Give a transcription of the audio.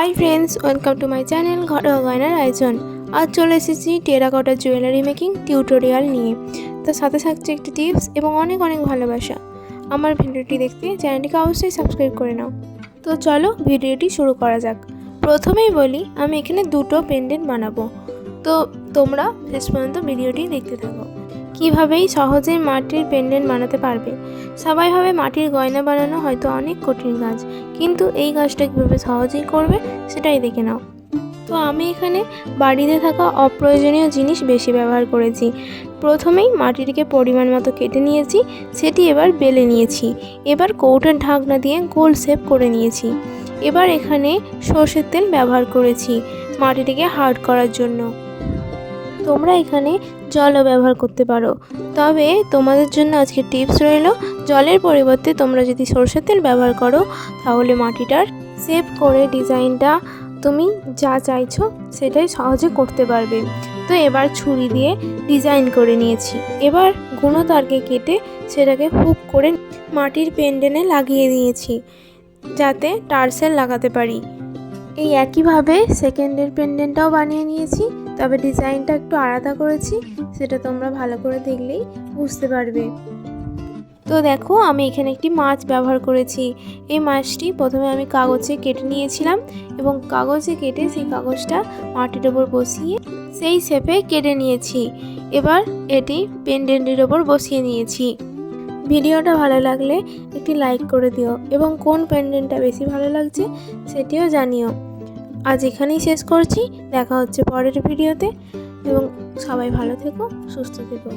High friends welcome to my channel घरोয়া গয়নার আয়োজন। आज চলে এসেছি টেরাকোটা জুয়েলারি মেকিং টিউটোরিয়াল নিয়ে। তো সাথে থাকছে একটি টিপস এবং অনেক অনেক ভালোবাসা। আমার ভিডিওটি দেখতে চ্যানেলটিকে অবশ্যই সাবস্ক্রাইব করে নাও। তো চলো ভিডিওটি শুরু করা যাক। প্রথমেই বলি আমি এখানে দুটো পেন্ডেন্ট বানাবো, তো তোমরা শেষ পর্যন্ত ভিডিওটি দেখতে থাকো। কীভাবেই সহজেই মাটির পেন্ডেন্ট বানাতে পারবে। সবাই ভাবে মাটির গয়না বানানো হয়তো অনেক কঠিন কাজ, কিন্তু এই কাজটা কীভাবে সহজেই করবে সেটাই দেখে নাও। তো আমি এখানে বাড়িতে থাকা অপ্রয়োজনীয় জিনিস বেশি ব্যবহার করেছি। প্রথমেই মাটিটিকে পরিমাণ মতো কেটে নিয়েছি, সেটি এবার বেলে নিয়েছি। এবার কৌটোর ঢাকনা দিয়ে গোল শেপ করে নিয়েছি। এবার এখানে সর্ষের তেল ব্যবহার করেছি মাটিটিকে হার্ড করার জন্য। তোমরা এখানে জলও ব্যবহার করতে পারো, তবে তোমাদের জন্য আজকে টিপস রইল, জলের পরিবর্তে তোমরা যদি সরষের তেল ব্যবহার করো তাহলে মাটিটার শেপ করে ডিজাইনটা তুমি যা চাইছো সেটাই সহজে করতে পারবে। তো এবার ছুরি দিয়ে ডিজাইন করে নিয়েছি। এবার গুঁড়ো তারকে কেটে সেটাকে হুক করে মাটির পেন্ডেন্টে লাগিয়ে দিয়েছি, যাতে টার্সেল লাগাতে পারি। এই একইভাবে সেকেন্ডের পেন্ডেন্টটাও বানিয়ে নিয়েছি, তবে ডিজাইনটা একটু আলাদা করেছি, সেটা তোমরা ভালো করে দেখলেই বুঝতে পারবে। তো দেখো আমি এখানে একটি মাছ ব্যবহার করেছি। এই মাছটি প্রথমে আমি কাগজে কেটে নিয়েছিলাম এবং কাগজে কেটে সেই কাগজটা মাটির ওপর বসিয়ে সেই শেপে কেটে নিয়েছি। এবার এটি পেন্ডেন্টের ওপর বসিয়ে নিয়েছি। ভিডিওটা ভালো লাগলে একটি লাইক করে দিও এবং কোন পেন্ডেন্টটা বেশি ভালো লাগছে সেটিও জানিও। আজ এখানেই শেষ করছি, দেখা হচ্ছে পরের ভিডিওতে এবং সবাই ভালো থেকো, সুস্থ থেকো।